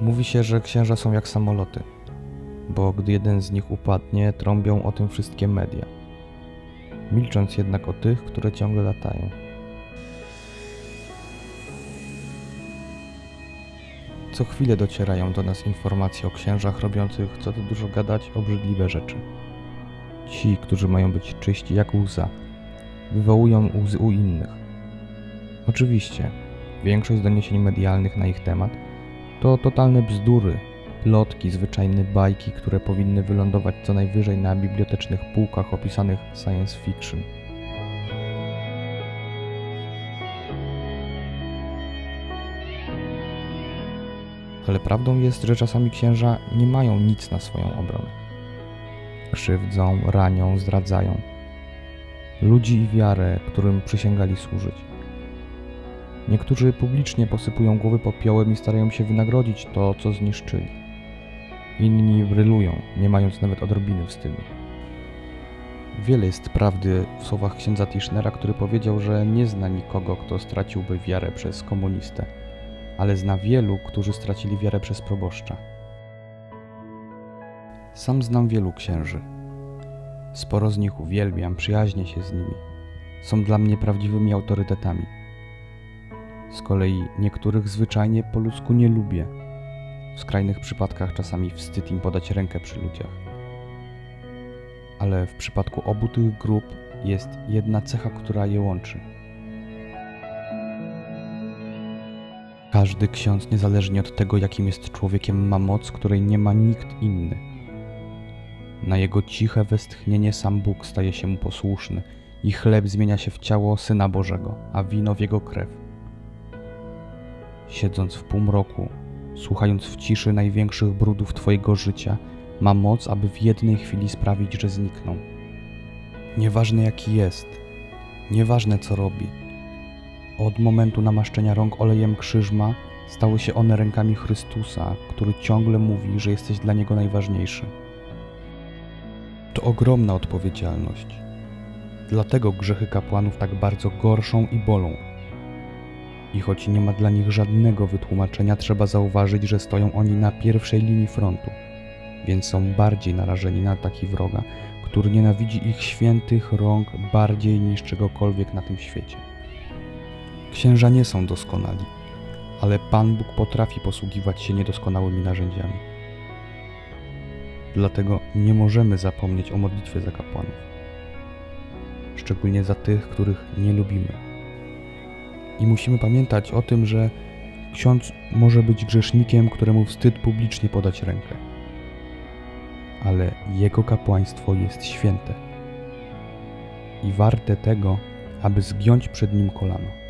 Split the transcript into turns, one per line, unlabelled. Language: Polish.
Mówi się, że księża są jak samoloty, bo gdy jeden z nich upadnie, trąbią o tym wszystkie media, milcząc jednak o tych, które ciągle latają. Co chwilę docierają do nas informacje o księżach robiących, co tu dużo gadać, obrzydliwe rzeczy. Ci, którzy mają być czyści jak łza, wywołują łzy u innych. Oczywiście, większość doniesień medialnych na ich temat to totalne bzdury, plotki, zwyczajne bajki, które powinny wylądować co najwyżej na bibliotecznych półkach opisanych science fiction. Ale prawdą jest, że czasami księża nie mają nic na swoją obronę. Krzywdzą, ranią, zdradzają ludzi i wiarę, którym przysięgali służyć. Niektórzy publicznie posypują głowy popiołem i starają się wynagrodzić to, co zniszczyli. Inni brylują, nie mając nawet odrobiny wstydu. Wiele jest prawdy w słowach księdza Tischnera, który powiedział, że nie zna nikogo, kto straciłby wiarę przez komunistę, ale zna wielu, którzy stracili wiarę przez proboszcza. Sam znam wielu księży. Sporo z nich uwielbiam, przyjaźnię się z nimi. Są dla mnie prawdziwymi autorytetami. Z kolei niektórych zwyczajnie po ludzku nie lubię. W skrajnych przypadkach czasami wstyd im podać rękę przy ludziach. Ale w przypadku obu tych grup jest jedna cecha, która je łączy. Każdy ksiądz, niezależnie od tego, jakim jest człowiekiem, ma moc, której nie ma nikt inny. Na jego ciche westchnienie sam Bóg staje się mu posłuszny i chleb zmienia się w ciało Syna Bożego, a wino w jego krew. Siedząc w półmroku, słuchając w ciszy największych brudów twojego życia, ma moc, aby w jednej chwili sprawić, że znikną. Nieważne jaki jest, nieważne co robi. Od momentu namaszczenia rąk olejem krzyżma stały się one rękami Chrystusa, który ciągle mówi, że jesteś dla Niego najważniejszy. To ogromna odpowiedzialność. Dlatego grzechy kapłanów tak bardzo gorszą i bolą. I choć nie ma dla nich żadnego wytłumaczenia, trzeba zauważyć, że stoją oni na pierwszej linii frontu, więc są bardziej narażeni na ataki wroga, który nienawidzi ich świętych rąk bardziej niż czegokolwiek na tym świecie. Księża nie są doskonali, ale Pan Bóg potrafi posługiwać się niedoskonałymi narzędziami. Dlatego nie możemy zapomnieć o modlitwie za kapłanów, szczególnie za tych, których nie lubimy. I musimy pamiętać o tym, że ksiądz może być grzesznikiem, któremu wstyd publicznie podać rękę. Ale jego kapłaństwo jest święte i warte tego, aby zgiąć przed nim kolano.